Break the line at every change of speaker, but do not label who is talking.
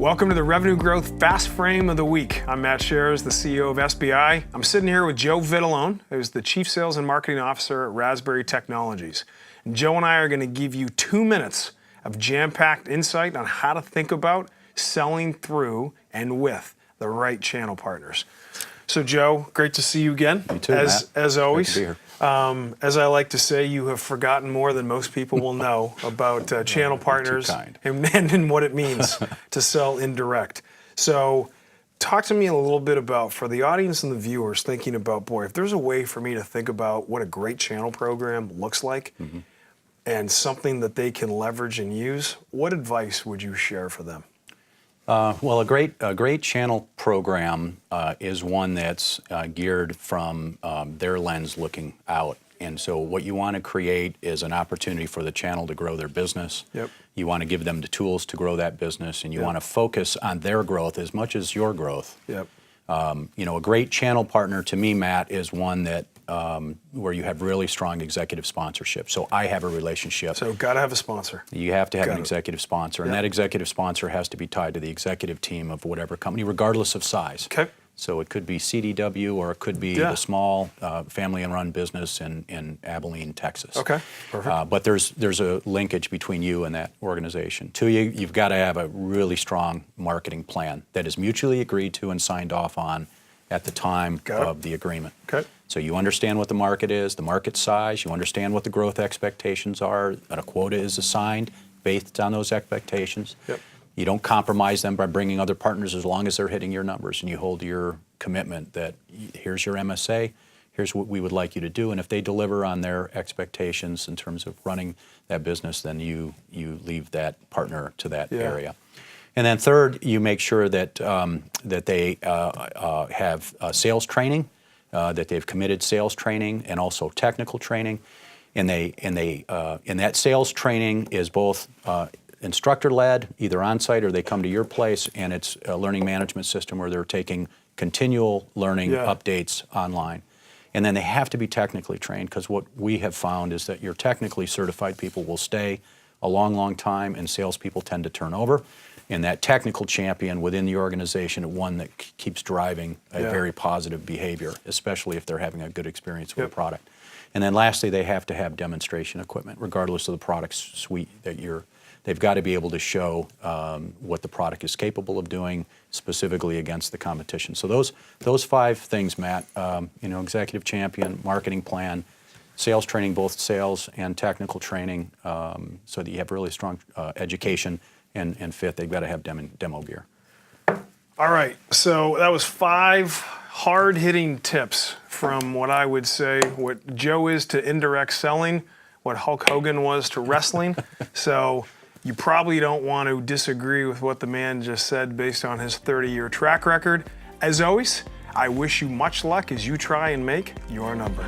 Welcome to the Revenue Growth Fast Frame of the Week. I'm Matt Shares, the CEO of SBI. I'm sitting here with Joe Vitalone, who's the Chief Sales and Marketing Officer at Razberi Technologies. And Joe and I are going to give you 2 minutes of jam-packed insight on how to think about selling through and with the right channel partners. So Joe, great to see you again.
You too,
Matt. As always.
Great to be here.
As I like to say, you have forgotten more than most people will know about channel partners and what it means to sell indirect. So talk to me a little bit about, for the audience and the viewers thinking about, boy, if there's a way for me to think about what a great channel program looks like and something that they can leverage and use, what advice would you share for them?
Well, a great channel program is one that's geared from their lens looking out. And so what you want to create is an opportunity for the channel to grow their business.
Yep.
You want to give them the tools to grow that business, and you want to focus on their growth as much as your growth.
Yep.
A great channel partner to me, Matt, is one that where you have really strong executive sponsorship. So I have a relationship.
So got to have a sponsor.
You have to have an executive sponsor, and that executive sponsor has to be tied to the executive team of whatever company, regardless of size.
Okay.
So it could be CDW, or it could be the small family-run business in Abilene, Texas.
Okay, perfect.
But there's a linkage between you and that organization. Two, you've got to have a really strong marketing plan that is mutually agreed to and signed off on at the time of the agreement.
Okay.
So you understand what the market is, the market size, you understand what the growth expectations are, and a quota is assigned based on those expectations.
Yep.
You don't compromise them by bringing other partners as long as they're hitting your numbers, and you hold your commitment that here's your MSA, here's what we would like you to do, and if they deliver on their expectations in terms of running that business, then you leave that partner to that area. And then third, you make sure that that they have sales training, that they've committed sales training and also technical training, and that sales training is both instructor-led, either on-site or they come to your place, and it's a learning management system where they're taking continual learning updates online. And then they have to be technically trained, because what we have found is that your technically certified people will stay a long, long time, and salespeople tend to turn over. And that technical champion within the organization is one that keeps driving a very positive behavior, especially if they're having a good experience with a product. And then lastly, they have to have demonstration equipment, regardless of the product suite that they've got to be able to show what the product is capable of doing, specifically against the competition. So those 5 things, Matt, executive champion, marketing plan, sales training, both sales and technical training, so that you have really strong education, and fifth, they've got to have demo gear.
All right, so that was 5 hard-hitting tips from what I would say what Joe is to indirect selling, what Hulk Hogan was to wrestling. So you probably don't want to disagree with what the man just said based on his 30-year track record. As always, I wish you much luck as you try and make your number.